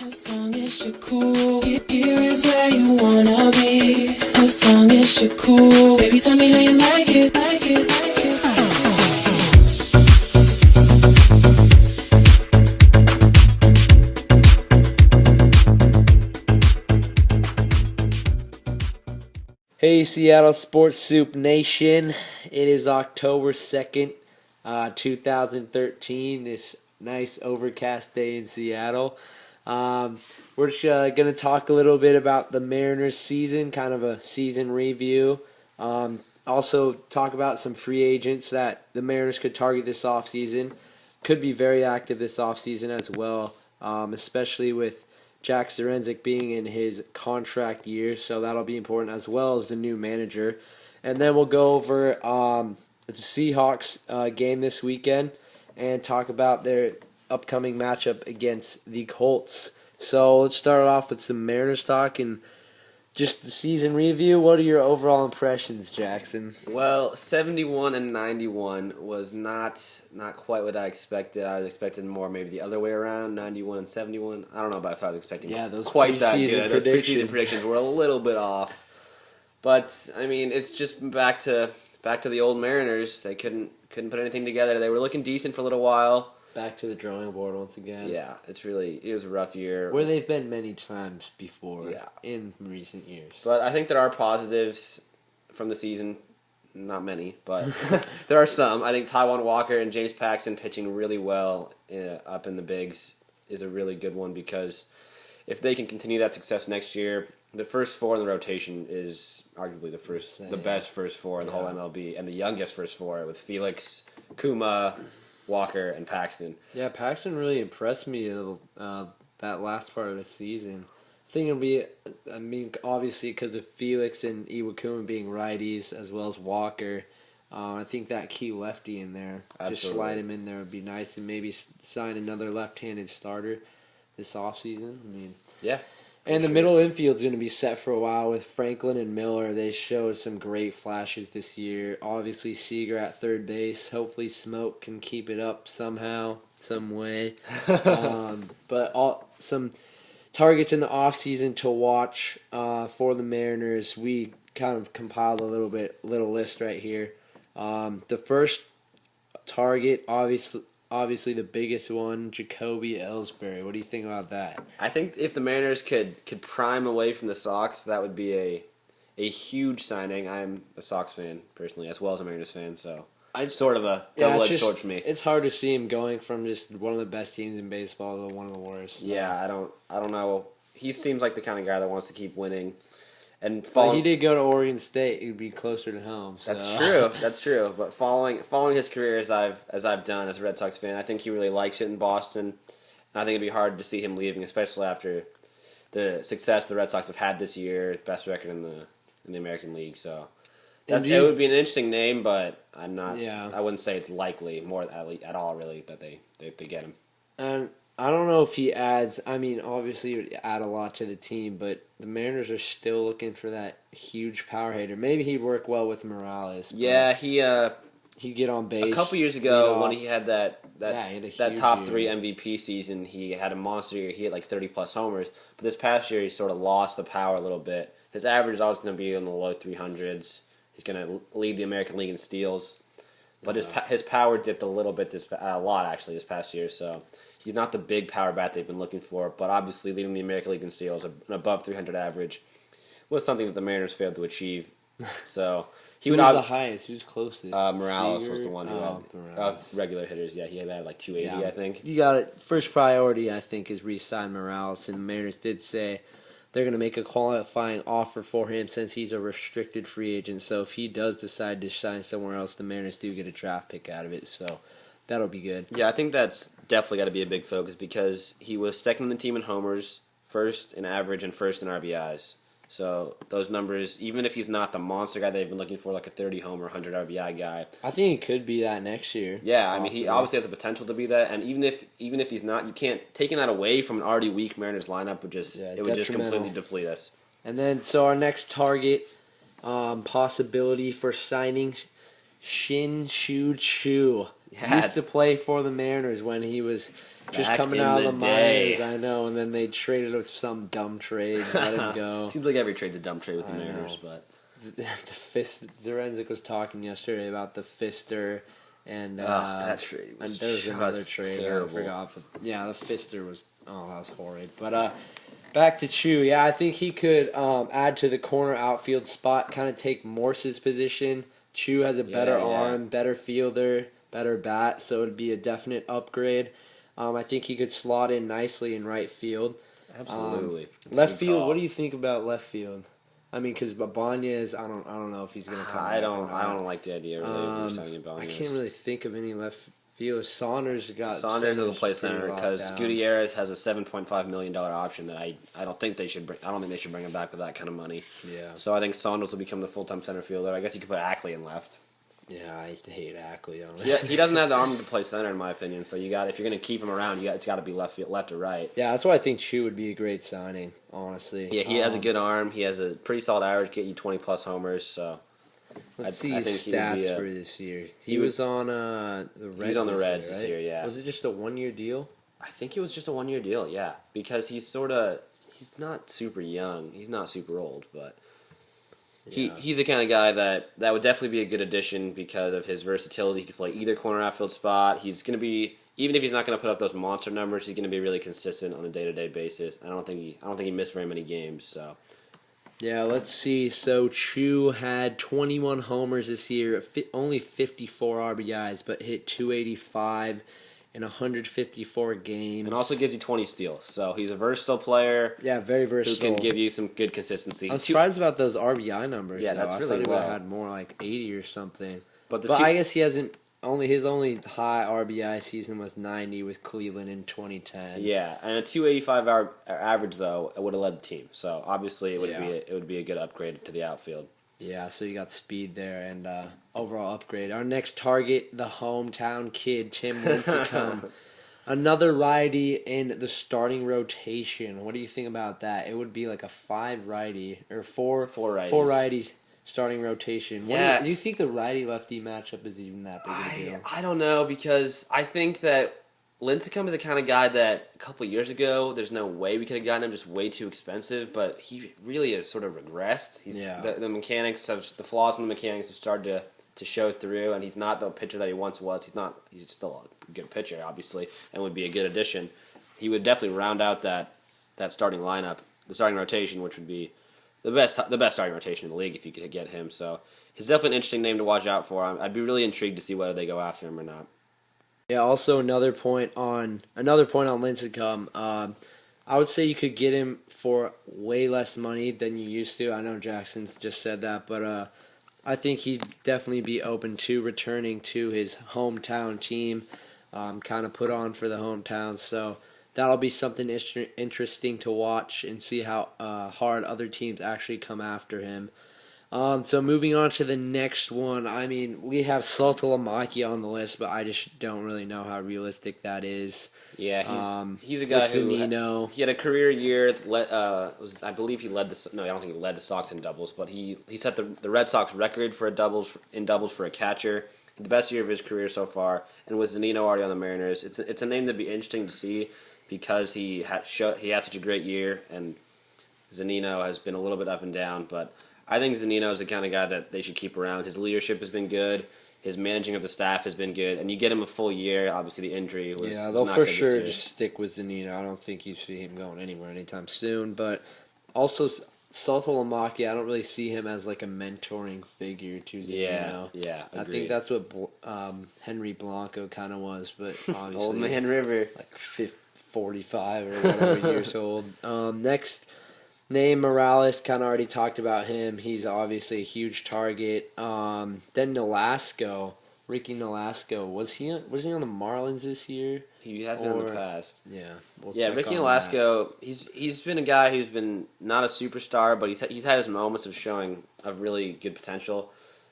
As long as you're cool, here is where you wanna be. As long as you're cool, baby, tell me how you like it, like it, like it. Hey, Seattle Sports Soup Nation. It is October 2nd, 2013, this nice overcast day in Seattle. We're just going to talk a little bit about the Mariners season, kind of a season review. Also talk about some free agents that the Mariners could target this offseason. Could be very active this offseason as well, especially with Jack Zduriencik being in his contract year, so that'll be important, as well as the new manager. And then we'll go over the Seahawks game this weekend and talk about their upcoming matchup against the Colts. So let's start off with some Mariners talk and just the season review. What are your overall impressions, Jackson? Well, 71 and 91 was not quite what I expected. I was expecting more, maybe the other way around, 91 and 71. I don't know about if I was expecting those quite that preseason good. Those preseason predictions were a little bit off. But I mean, it's just back to the old Mariners. They couldn't put anything together. They were looking decent for a little while. Back to the drawing board once again. Yeah, it was a rough year. Where they've been many times before in recent years. But I think there are positives from the season. Not many, but there are some. I think Taijuan Walker and James Paxton pitching really well up in the bigs is a really good one, because if they can continue that success next year, the first four in the rotation is arguably the best first four in the whole MLB, and the youngest first four with Felix, Kuma, Walker, and Paxton. Yeah, Paxton really impressed me that last part of the season. I think it'll be, obviously because of Felix and Iwakuma being righties, as well as Walker. I think that key lefty in there, just slide him in there would be nice, and maybe sign another left-handed starter this offseason. Yeah. And the middle infield's going to be set for a while with Franklin and Miller. They showed some great flashes this year. Obviously, Seager at third base. Hopefully, Smoke can keep it up somehow, some way. But some targets in the offseason to watch for the Mariners. We kind of compiled a little list right here. The first target, obviously the biggest one, Jacoby Ellsbury. What do you think about that? I think if the Mariners could prime away from the Sox, that would be a huge signing. I'm a Sox fan personally, as well as a Mariners fan, so it's sort of a double-edged sword for me. It's hard to see him going from just one of the best teams in baseball to one of the worst. Yeah, I don't know. He seems like the kind of guy that wants to keep winning. And he did go to Oregon State. He'd be closer to home. So. That's true. But following his career as I've done as a Red Sox fan, I think he really likes it in Boston. And I think it'd be hard to see him leaving, especially after the success the Red Sox have had this year, best record in the American League. So it would be an interesting name, but I'm not. Yeah. I wouldn't say it's likely at all really that they get him. And I don't know if he adds. Obviously, it would add a lot to the team, but the Mariners are still looking for that huge power hitter. Maybe he'd work well with Morales. Yeah, he'd get on base. A couple years ago, when he had that top 3 year. MVP season, he had a monster year. He hit like 30-plus homers. But this past year, he sort of lost the power a little bit. His average is always going to be in the low 300s. He's going to lead the American League in steals. But his power dipped a little bit, a lot actually, this past year. So he's not the big power bat they've been looking for. But obviously, leading the American League in steals, an above 300 average, was something that the Mariners failed to achieve. So Who was the highest? Who's closest? Morales Seager? was the one who had regular hitters. Yeah, he had like 280, I think. You got it. First priority, I think, is re-sign Morales, and the Mariners did say they're going to make a qualifying offer for him since he's a restricted free agent. So if he does decide to sign somewhere else, the Mariners do get a draft pick out of it. So that'll be good. Yeah, I think that's definitely got to be a big focus, because he was second in the team in homers, first in average, and first in RBIs. So those numbers, even if he's not the monster guy they've been looking for, like a 30-homer, 100 RBI guy. I think he could be that next year. Yeah, he obviously has the potential to be that. And even if he's not, you can't taking that away from an already weak Mariners lineup would just completely deplete us. And then so our next target possibility for signing, Shin Shu Chu. He used to play for the Mariners when he was Just Back coming in out of the the day. minors, I know, and then they traded with some dumb trade, let him go. Seems like every trade's a dumb trade with the I Mariners, know. but Zarenzik was talking yesterday about the Fister, and that trade was and there was another just trade terrible. I forgot. But yeah, the Fister was that was horrid. But back to Chu. Yeah, I think he could add to the corner outfield spot, kind of take Morse's position. Chu has a better arm, better fielder, better bat, so it'd be a definite upgrade. I think he could slot in nicely in right field. Absolutely. Left field. What do you think about left field? I mean, because Ibanez, I don't know if he's gonna come. I don't like the idea really of signing Ibanez. I can't really think of any left fielders. Saunders will play center pretty because locked down. Gutierrez has a $7.5 million option that I don't think they should bring. I don't think they should bring him back with that kind of money. Yeah. So I think Saunders will become the full-time center fielder. I guess you could put Ackley in left. Yeah, I hate Ackley. Yeah, he doesn't have the arm to play center in my opinion. So if you're gonna keep him around, it's got to be left or right. Yeah, that's why I think Chu would be a great signing. Honestly. Yeah, he has a good arm. He has a pretty solid average, get you 20+ homers. So let's see his stats for this year. He was on the Reds. He was on the Reds this year. Yeah. Was it just a 1-year deal? I think it was just a 1-year deal. Yeah, because he's not super young. He's not super old, but. Yeah. He's the kind of guy that would definitely be a good addition because of his versatility. He can play either corner outfield spot. He's going to be, even if he's not going to put up those monster numbers, he's going to be really consistent on a day-to-day basis. I don't think he missed very many games. So yeah, let's see. So Chu had 21 homers this year, only 54 RBIs, but hit 285 in 154 games. And also gives you 20 steals. So he's a versatile player. Yeah, very versatile. Who can give you some good consistency. I'm surprised about those RBI numbers. Yeah, though. that's I really thought he would low. have had more, like 80 or something. But I guess he hasn't. His only high RBI season was 90 with Cleveland in 2010. Yeah, and a 285 average though, it would have led the team. So obviously it would be a good upgrade to the outfield. Yeah, so you got speed there and overall upgrade. Our next target, the hometown kid, Tim Lincecum. Another righty in the starting rotation. What do you think about that? It would be like a 5 righty or 4 righties starting rotation. Yeah. Do you think the righty-lefty matchup is even that big of a deal? I don't know because I think that Lincecum is the kind of guy that a couple years ago, there's no way we could have gotten him, just way too expensive, but he really has sort of regressed. The mechanics, the flaws in the mechanics have started to show through, and he's not the pitcher that he once was. He's still a good pitcher, obviously, and would be a good addition. He would definitely round out that starting lineup, the starting rotation, which would be the best starting rotation in the league if you could get him. So he's definitely an interesting name to watch out for. I'd be really intrigued to see whether they go after him or not. Yeah. Also, another point on Lincecum. I would say you could get him for way less money than you used to. I know Jackson's just said that, but I think he'd definitely be open to returning to his hometown team, kind of put on for the hometown. So that'll be something interesting to watch and see how hard other teams actually come after him. So moving on to the next one, I mean, we have Saltalamacchia on the list, but I just don't really know how realistic that is. Yeah, he's a guy who he had a career year. I believe he led the. No, I don't think he led the Sox in doubles, but he set the Red Sox record for doubles for a catcher. The best year of his career so far, and with Zunino already on the Mariners, it's a name that'd be interesting to see because he had such a great year, and Zunino has been a little bit up and down, but I think Zunino is the kind of guy that they should keep around. His leadership has been good. His managing of the staff has been good, and you get him a full year. Obviously, the injury was they'll not for good sure to see. just stick with Zunino. I don't think you see him going anywhere anytime soon. But also, Saltalamacchia, I don't really see him as like a mentoring figure to Zunino. Yeah, I think that's what Henry Blanco kind of was, but obviously Old Man River, like 45 or whatever years old. Next name, Morales, kind of already talked about him. He's obviously a huge target. Then Nolasco, Ricky Nolasco, was he on the Marlins this year? he has been in the past. Yeah, Ricky Nolasco, he's been a guy who's been not a superstar, but he's had his moments of showing of really good potential.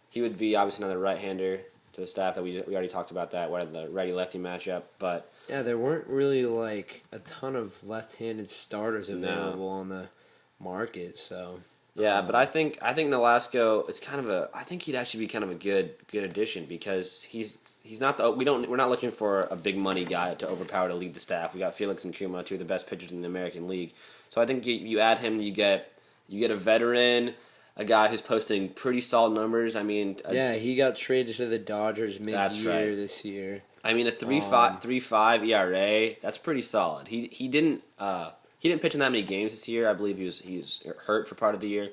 He would be obviously another right-hander to the staff that we already talked about that, what the righty-lefty matchup, but yeah, there weren't really like a ton of left-handed starters available on the market, so Yeah, but I think Nolasco is kind of I think he'd actually be kind of a good addition because he's not we're not looking for a big money guy to overpower to lead the staff. We got Felix and Chuma, two of the best pitchers in the American League. So I think you add him, you get a veteran, a guy who's posting pretty solid numbers. I mean, yeah, he got traded to the Dodgers mid-year this year. I mean, a 3.5 ERA, that's pretty solid. He didn't pitch in that many games this year. I believe he's hurt for part of the year,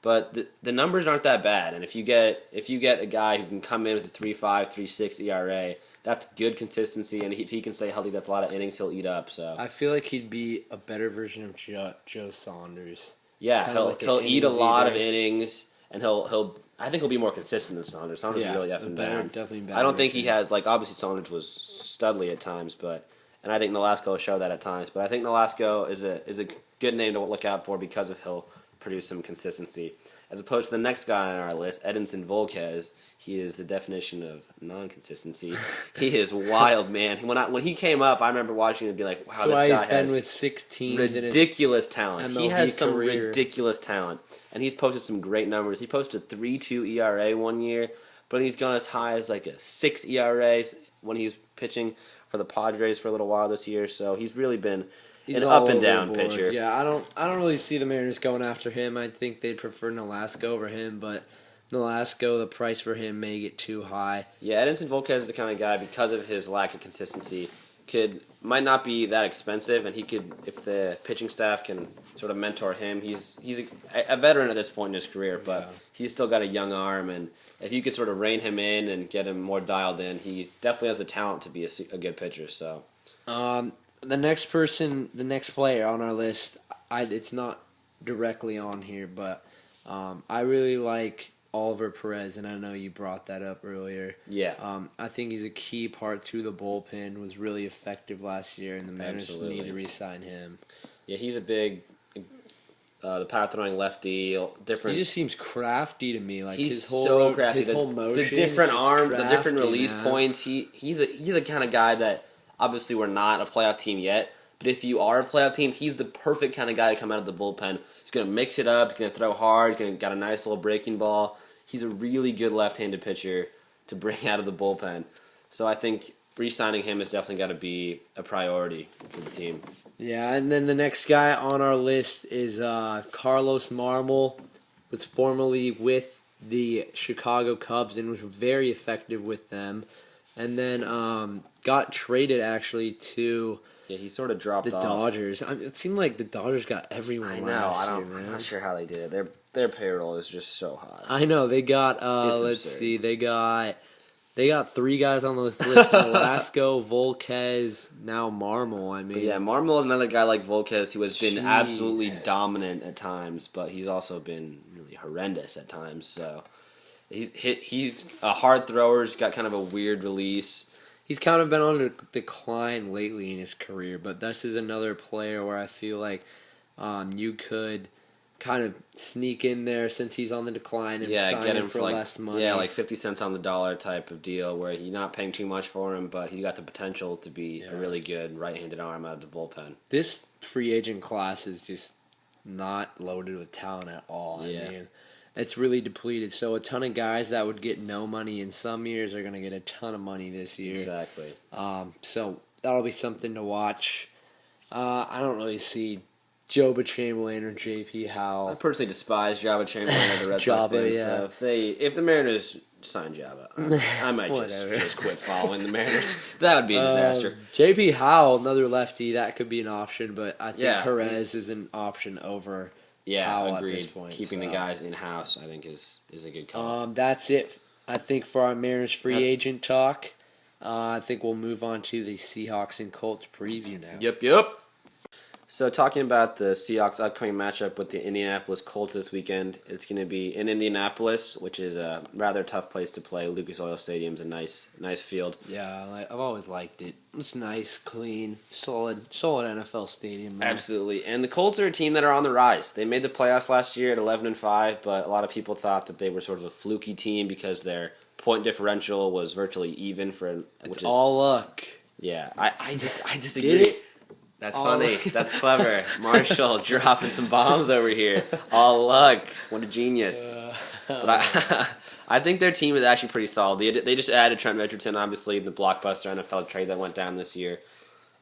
but the numbers aren't that bad. And if you get a guy who can come in with a 3.5, 3.6 ERA, that's good consistency. And if he can stay healthy, that's a lot of innings he'll eat up. So I feel like he'd be a better version of Joe Saunders. Yeah, he'll eat a lot of innings, and I think he'll be more consistent than Saunders. Saunders is really up and down. Definitely better. I don't think he has obviously Saunders was studly at times, and I think Nolasco will show that at times. But I think Nolasco is a good name to look out for because he'll produce some consistency. As opposed to the next guy on our list, Edinson Volquez. He is the definition of non-consistency. He is wild, man. When he came up, I remember watching him and be like, wow, this guy has been with 6 teams ridiculous talent. MLB he has some career. ridiculous talent. And he's posted some great numbers. He posted 3.2 ERA one year, but he's gone as high as like a 6 ERA when he was pitching for the Padres for a little while this year. So he's really been an up and down pitcher. Yeah, I don't really see the Mariners going after him. I think they'd prefer Nolasco over him, but Nolasco, the price for him may get too high. Yeah, Edinson Volquez is the kind of guy, because of his lack of consistency, might not be that expensive, and he could, if the pitching staff can sort of mentor him, he's a veteran at this point in his career, but he's still got a young arm, and if you could sort of rein him in and get him more dialed in, he definitely has the talent to be a good pitcher. So, the next player on our list, it's not directly on here, but I really like Oliver Perez, and I know you brought that up earlier. Yeah. I think he's a key part to the bullpen, was really effective last year, and the Mariners need to re-sign him. Yeah, he's a big, the power-throwing lefty, different. He just seems crafty to me. Like he's so crafty. His whole motion, the different arm, crafty, the different release man. points. He's a kind of guy that, obviously we're not a playoff team yet, but if you are a playoff team, he's the perfect kind of guy to come out of the bullpen. He's going to mix it up. He's going to throw hard. He's got a nice little breaking ball. He's a really good left-handed pitcher to bring out of the bullpen. So I think re-signing him has definitely got to be a priority for the team. Yeah, and then the next guy on our list is Carlos Marmol. Was formerly with the Chicago Cubs and was very effective with them. And then got traded actually to he sort of dropped the off. Dodgers. It seemed like the Dodgers got everyone. I know. I'm not sure how they did it. Their payroll is just so high. I know they got. Let's absurd. see. They got 3 guys on the list: Nolasco, Volquez, now Marmol. I mean, but yeah, Marmol is another guy like Volquez who has been absolutely dominant at times, but he's also been really horrendous at times. So he's a hard thrower. He's got kind of a weird release. He's kind of been on a decline lately in his career, but this is another player where I feel like you could kind of sneak in there since he's on the decline and sign get him for less money. Yeah, like 50 cents on the dollar type of deal where you're not paying too much for him, but he's got the potential to be a really good right-handed arm out of the bullpen. This free agent class is just not loaded with talent at all. Yeah. I mean, it's really depleted. So a ton of guys that would get no money in some years are going to get a ton of money this year. Exactly. So that'll be something to watch. I don't really see Joba Chamberlain or J.P. Howell. I personally despise Jabba Chamberlain as a Red Sox fan, so if the Mariners sign Jabba, I might just quit following the Mariners. That would be a disaster. J.P. Howell, another lefty, that could be an option, but I think Perez is an option over Howell agreed. at this point. Keeping the guys in-house, I think, is a good call. That's it, I think, for our Mariners free agent talk. I think we'll move on to the Seahawks and Colts preview now. Yep. So talking about the Seahawks' upcoming matchup with the Indianapolis Colts this weekend, it's going to be in Indianapolis, which is a rather tough place to play. Lucas Oil Stadium's a nice field. Yeah, I've always liked it. It's nice, clean, solid NFL stadium. Man. Absolutely, and the Colts are a team that are on the rise. They made the playoffs last year at 11-5, but a lot of people thought that they were sort of a fluky team because their point differential was virtually even It's all luck. Yeah, I disagree. That's All funny. luck. That's clever. Marshall dropping some bombs over here. All luck. What a genius. But I think their team is actually pretty solid. They just added Trent Richardson, obviously, the blockbuster NFL trade that went down this year.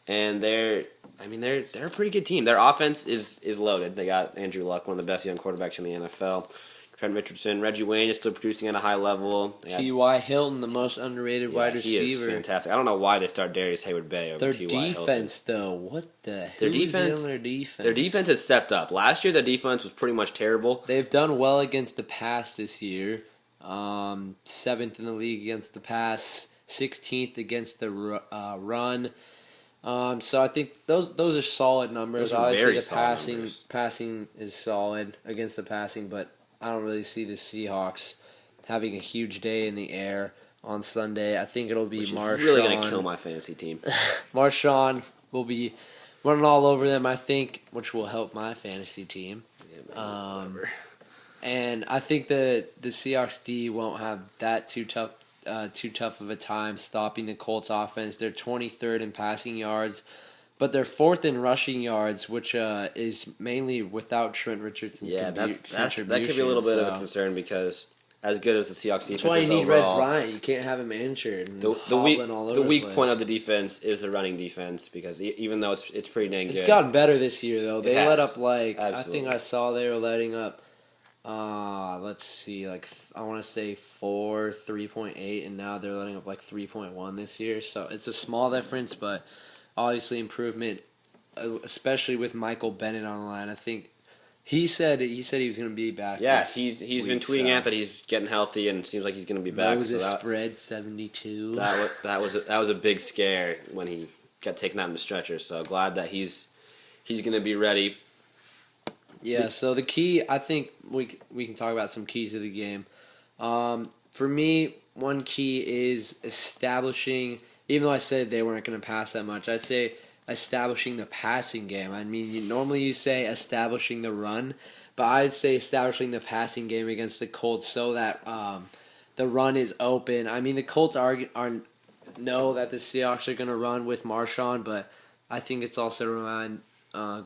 And they're a pretty good team. Their offense is loaded. They got Andrew Luck, one of the best young quarterbacks in the NFL. Trent Richardson, Reggie Wayne is still producing at a high level. T.Y. Hilton, the most underrated wide receiver. He is fantastic. I don't know why they start Darius Hayward-Bay over T.Y. Hilton. Their defense, though, what the Their who's defense, in their defense? Their defense has stepped up. Last year, their defense was pretty much terrible. They've done well against the pass this year. 7th in the league against the pass, 16th against the run. So I think those are solid numbers. Those are Obviously, very the solid passing is solid against the passing, but I don't really see the Seahawks having a huge day in the air on Sunday. I think it'll be Marshawn. Really going to kill my fantasy team. Marshawn will be running all over them, I think, which will help my fantasy team. Yeah, And I think that the Seahawks D won't have that too tough of a time stopping the Colts offense. They're 23rd in passing yards, but they're 4th in rushing yards, which is mainly without Trent Richardson's contribution. That could be a little bit of a concern because as good as the Seahawks defense that's why is you need overall, Red Bryant. You can't have him injured. And the weak point of the defense is the running defense because even though it's pretty dang good. It's gotten better this year, though. They let up, Absolutely. I think I saw they were letting up, let's see, I want to say 3.8, and now they're letting up 3.1 this year. So it's a small difference, but obviously improvement, especially with Michael Bennett on the line. I think he said he was going to be back. Yeah, this he's week, been tweeting out that he's getting healthy and seems like he's going to be back. Moses spread 72. That was a big scare when he got taken out in the stretcher. So glad that he's going to be ready. Yeah, so the key, I think we can talk about some keys of the game. For me, one key is establishing, even though I said they weren't going to pass that much, I'd say establishing the passing game. I mean, normally you say establishing the run, but I'd say establishing the passing game against the Colts so that the run is open. I mean, the Colts know that the Seahawks are going to run with Marshawn, but I think it's also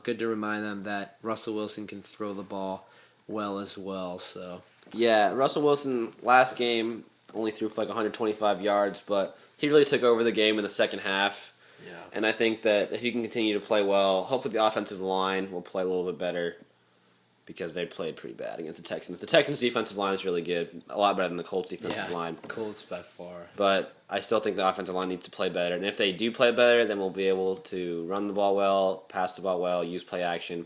good to remind them that Russell Wilson can throw the ball well as well. So yeah, Russell Wilson last game only threw for 125 yards, but he really took over the game in the second half. yeah, And I think that if he can continue to play well, hopefully the offensive line will play a little bit better because they played pretty bad against the Texans. The Texans' defensive line is really good, a lot better than the Colts' defensive line. Colts by far. But I still think the offensive line needs to play better. And if they do play better, then we'll be able to run the ball well, pass the ball well, use play action.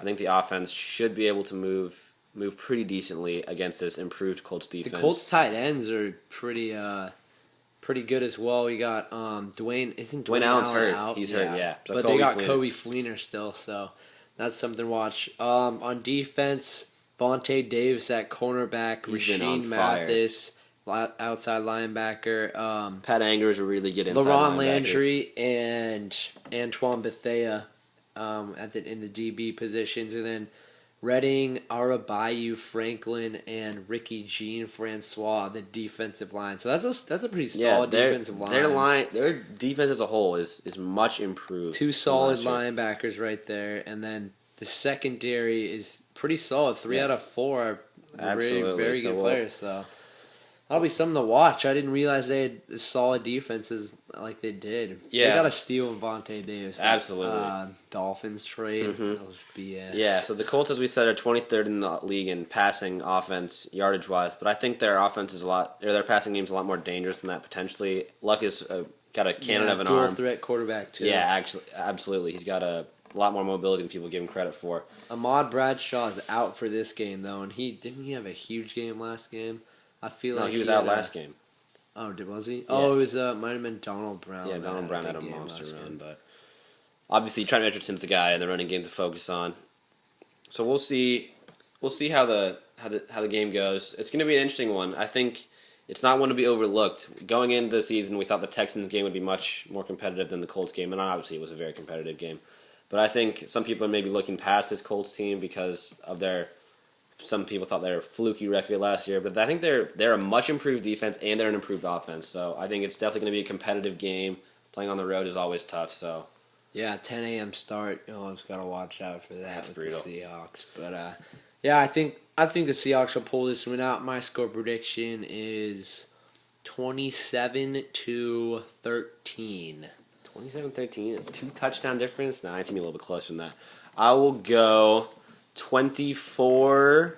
I think the offense should be able to move pretty decently against this improved Colts defense. The Colts tight ends are pretty good as well. We got Dwayne Allen's Allen hurt. out? He's hurt, yeah. So but Coby they got Fleener. Coby Fleener still, so that's something to watch. On defense, Vontae Davis at cornerback, He's been on Rasheed fire. Mathis outside linebacker, Pat Anger is a really good inside LaRon linebacker. Landry and Antoine Bethea in the DB positions, and then Redding, Arabayu, Franklin, and Ricky Jean Francois the defensive line. So that's a pretty solid defensive line. Their defense as a whole is much improved. Two from solid last year. linebackers right there, and then the secondary is pretty solid. 3 out of 4 are Absolutely. very So good we'll- players. So that'll be something to watch. I didn't realize they had solid defenses like they did. Yeah. They got to steal Vontae Davis. That, Absolutely. Dolphins trade. That was BS. Yeah, so the Colts, as we said, are 23rd in the league in passing offense, yardage wise. But I think their offense is their passing game is a lot more dangerous than that potentially. Luck has got a cannon of an dual arm. threat quarterback too. Yeah, actually, absolutely. He's got a lot more mobility than people give him credit for. Ahmad Bradshaw is out for this game though, and he have a huge game last game. I feel No, like he was out last game. Oh, was he? Oh, it was might have been Donald Brown. Yeah, that Donald Brown had a big game monster last run, game. but obviously Trent Richardson's the guy in the running game to focus on. So we'll see how the game goes. It's going to be an interesting one. I think it's not one to be overlooked. Going into the season, we thought the Texans game would be much more competitive than the Colts game, and obviously it was a very competitive game. But I think some people are maybe looking past this Colts team because of some people thought they were a fluky record last year, but I think they're a much improved defense and they're an improved offense. So I think it's definitely going to be a competitive game. Playing on the road is always tough. So Yeah, 10 a.m. start. You always got to watch out for that. That's with brutal. The Seahawks. But yeah, I think the Seahawks will pull this one out. My score prediction is 27-13. 27-13, 2 touchdown difference. Nah, it's gonna be a little bit closer than that. I will go 24-20.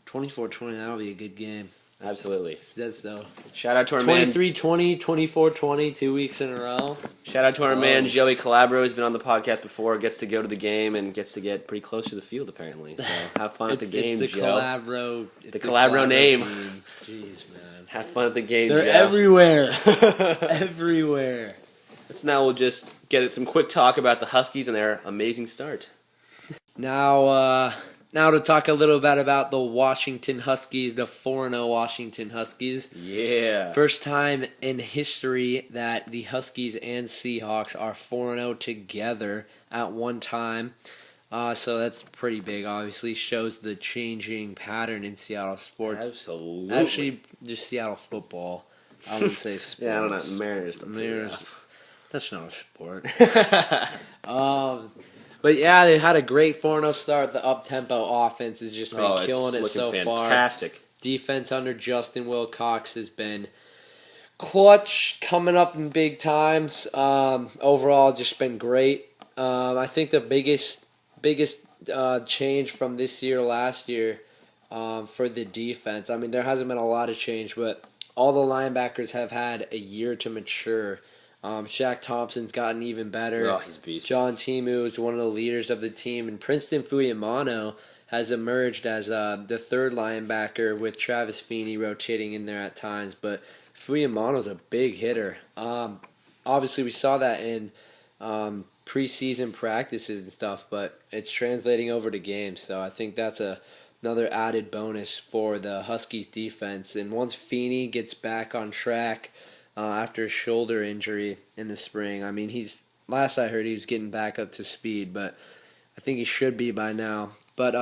24-20. That'll be a good game. Absolutely. That's so. Shout out to our man. 23-20, 24-20, 2 weeks in a row. Shout out to our man Joey Calabro, who's been on the podcast before. Gets to go to the game and gets to get pretty close to the field apparently. So have fun at the game, it's the Joe. Calabro. The Calabro name. Jeez, man. Have fun at the game, They're Joe. everywhere. Everywhere. Now we'll just get some quick talk about the Huskies and their amazing start. Now to talk a little bit about the Washington Huskies, the 4-0 Washington Huskies. Yeah. First time in history that the Huskies and Seahawks are 4-0 together at one time. So that's pretty big, obviously. Shows the changing pattern in Seattle sports. Absolutely. Actually, just Seattle football. I wouldn't say sports. Yeah, I don't know. Mariners. That's not a sport. But yeah, they had a great 4-0 start. The up-tempo offense has just been killing it so far. Fantastic. Defense under Justin Wilcox has been clutch, coming up in big times. Overall, just been great. I think the biggest change from this year to last year for the defense. I mean, there hasn't been a lot of change, but all the linebackers have had a year to mature. Shaq Thompson's gotten even better. Oh, he's a beast. John Timu is one of the leaders of the team, and Princeton Fuyamano has emerged as the third linebacker with Travis Feeney rotating in there at times. But Fuyamano's a big hitter. Obviously, we saw that in preseason practices and stuff, but it's translating over to games. So I think that's another added bonus for the Huskies defense. And once Feeney gets back on track after a shoulder injury in the spring, I mean, last I heard he was getting back up to speed, but I think he should be by now. But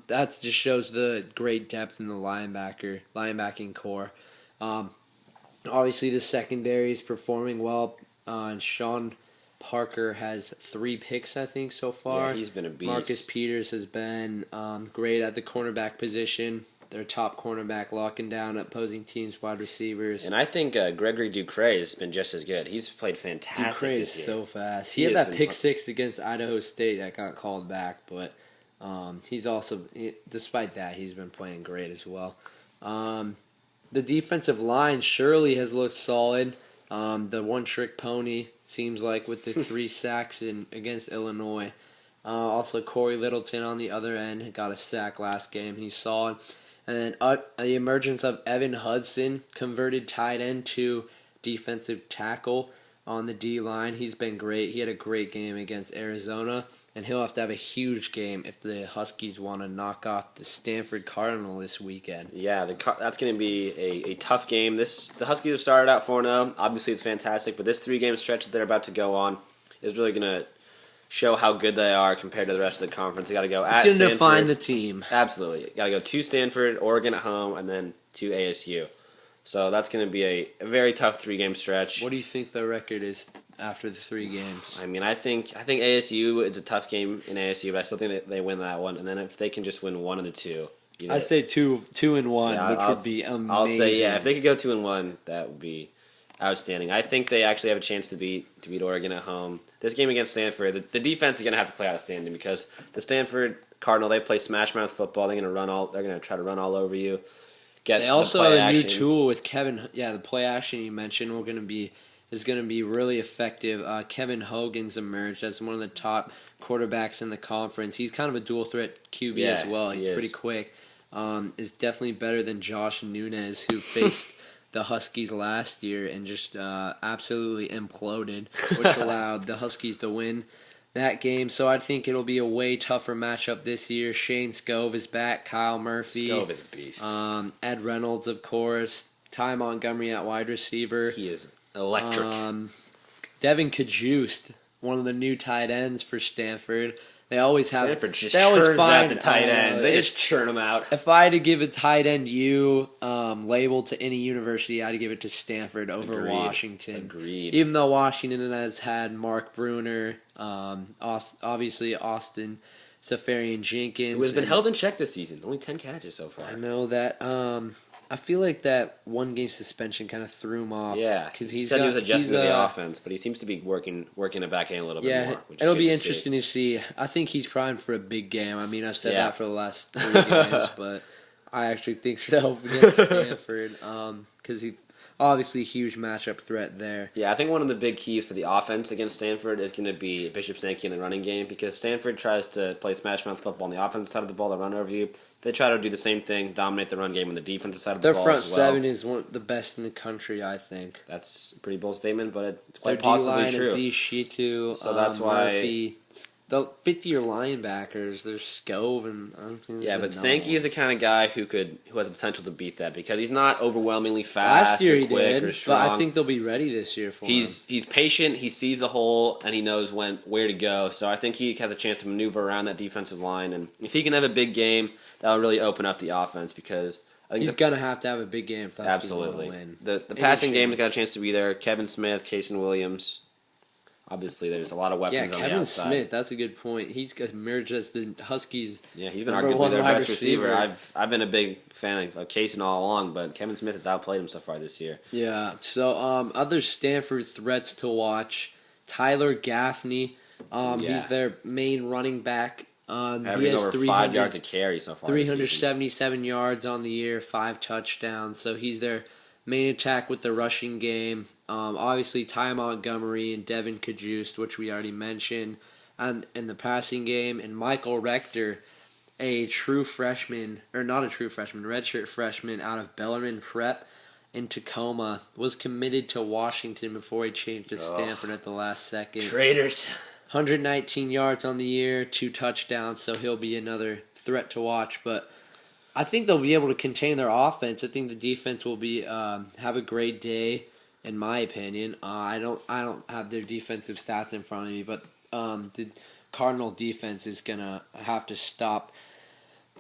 that just shows the great depth in the linebacking core. Obviously, the secondary is performing well. And Sean Parker has 3 picks, I think, so far. Yeah, he's been a beast. Marcus Peters has been great at the cornerback position. Their top cornerback locking down opposing teams' wide receivers. And I think Gregory Ducre has been just as good. He's played fantastic Ducre is so fast. He had that pick 6 against Idaho State that got called back, but he's also, despite that, he's been playing great as well. The defensive line surely has looked solid. The one-trick pony, seems like, with the 3 sacks against Illinois. Also, Corey Littleton on the other end got a sack last game. He's solid. And then the emergence of Evan Hudson, converted tight end to defensive tackle on the D-line. He's been great. He had a great game against Arizona, and he'll have to have a huge game if the Huskies want to knock off the Stanford Cardinal this weekend. Yeah, that's going to be a tough game. The Huskies have started out 4-0. Obviously, it's fantastic, but this 3-game stretch that they're about to go on is really going to show how good they are compared to the rest of the conference. They got to go at Stanford. It's going to define the team. Absolutely. Got to go to Stanford, Oregon at home, and then to ASU. So that's going to be a very tough 3-game stretch. What do you think the record is after the 3 games? I mean, I think ASU is a tough game in ASU, but I still think that they win that one. And then if they can just win one of the 2, I say 2-1, which would be amazing. I'll say if they could go 2-1, that would be outstanding. I think they actually have a chance to beat Oregon at home. This game against Stanford, the defense is going to have to play outstanding because the Stanford Cardinal, they play smash mouth football. They're going to try to run all over you. They also have a new tool with Kevin. Yeah, the play action you mentioned is going to be really effective. Kevin Hogan's emerged as one of the top quarterbacks in the conference. He's kind of a dual threat QB as well. He's pretty quick. Is definitely better than Josh Nunez, who faced the Huskies last year and just absolutely imploded, which allowed the Huskies to win that game. So I think it'll be a way tougher matchup this year. Shane Scove is back. Kyle Murphy. Scove is a beast. Ed Reynolds, of course. Ty Montgomery at wide receiver. He is electric. Devin Kajust, one of the new tight ends for Stanford. They always have. Stanford just they always churns out find the tight ends. They it's- just churn them out. If I had to give a tight end label to any university, I'd give it to Stanford over Agreed. Washington. Agreed. Even though Washington has had Mark Bruner, obviously Austin Safarian Jenkins, Who has been held in check this season. Only 10 catches so far. I know that. I feel like that one game suspension kind of threw him off. Yeah, because he said he was adjusting to the offense, but he seems to be working the back end a little bit more. Which it'll is be good to interesting to see. I think he's primed for a big game. I mean, I've said Yeah. that for the last 3 games, but I actually think so against Stanford because he obviously a huge matchup threat there. Yeah, I think one of the big keys for the offense against Stanford is going to be Bishop Sankey in the running game because Stanford tries to play smash mouth football on the offensive side of the ball, the run over you. They try to do the same thing, dominate the run game on the defensive side of the Their ball front as well. seven is one of the best in the country, I think. That's a pretty bold statement, but it's Their quite possibly D-line true. is Shitu, So that's why- Murphy. The fifth-year linebackers, there's Scove and Yeah, but Sankey is the kind of guy who has the potential to beat that because he's not overwhelmingly fast last year or he quick did, or strong. but I think they'll be ready this year for him. He's patient. He sees a hole and he knows where to go. So I think he has a chance to maneuver around that defensive line. And if he can have a big game, that'll really open up the offense because I think He's gonna have to have a big game if that's absolutely gonna win. the passing game has got a chance to be there. Kevin Smith, Kason Williams. Obviously, there's a lot of weapons Yeah, on the Kevin outside. Smith, that's a good point. He's got emerged as the Huskies. Yeah, he's been number arguably one their wide best receiver. receiver. I've been a big fan of Kason all along, but Kevin Smith has outplayed him so far this year. Yeah. So other Stanford threats to watch: Tyler Gaffney. Yeah. He's their main running back. He Averaging has over 5 yards a carry so far. this season. 377 yards on the year, 5 touchdowns. So he's their main attack with the rushing game. Obviously, Ty Montgomery and Devin Kajust, which we already mentioned, and in the passing game, and Michael Rector, a true freshman, or not a true freshman, redshirt freshman out of Bellarmine Prep in Tacoma, was committed to Washington before he changed to Stanford at the last second. Traitors. 119 yards on the year, 2 touchdowns, so he'll be another threat to watch. But I think they'll be able to contain their offense. I think the defense will be have a great day, in my opinion. I don't have their defensive stats in front of me, but the Cardinal defense is gonna have to stop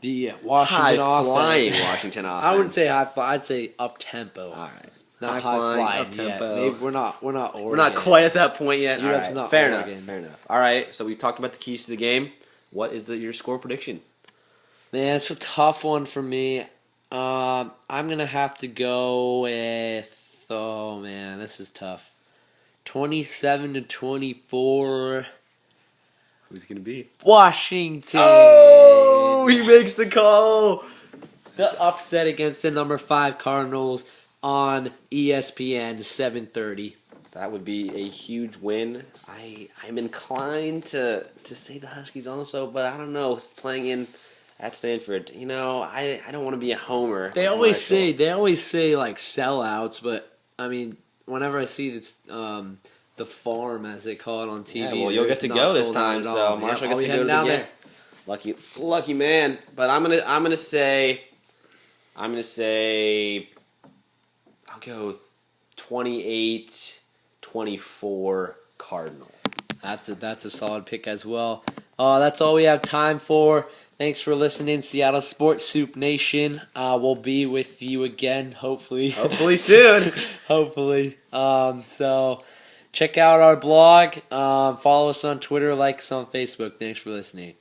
the Washington High-flying offense. Washington offense. I wouldn't say high fly. I'd say up tempo. All right. Not high High-flying, flying. up-tempo. Maybe we're not Oregon. We're not quite at that point yet. All Europe's right. not Fair Oregon. enough. Fair enough. All right. So we've talked about the keys to the game. What is your score prediction? Man, it's a tough one for me. I'm gonna have to go with. Oh man, this is tough. 27-24. Who's gonna be? Washington. Oh, he makes the call. The upset against the number 5 Cardinals on ESPN 7:30. That would be a huge win. I'm inclined to say the Huskies also, but I don't know. Playing in at Stanford, I don't want to be a homer. They always say like sellouts, but I mean, whenever I see this, the farm as they call it on TV, Yeah, well, you'll get to it's go not this sold out time, at so all. Marshall I'll gets be to go heading to down the there. game. Lucky man. But I'm gonna say I'll go 28-24 Cardinal. That's a solid pick as well. That's all we have time for. Thanks for listening, Seattle Sports Soup Nation. We'll be with you again, hopefully. Hopefully soon. Hopefully. So check out our blog. Follow us on Twitter, like us on Facebook. Thanks for listening.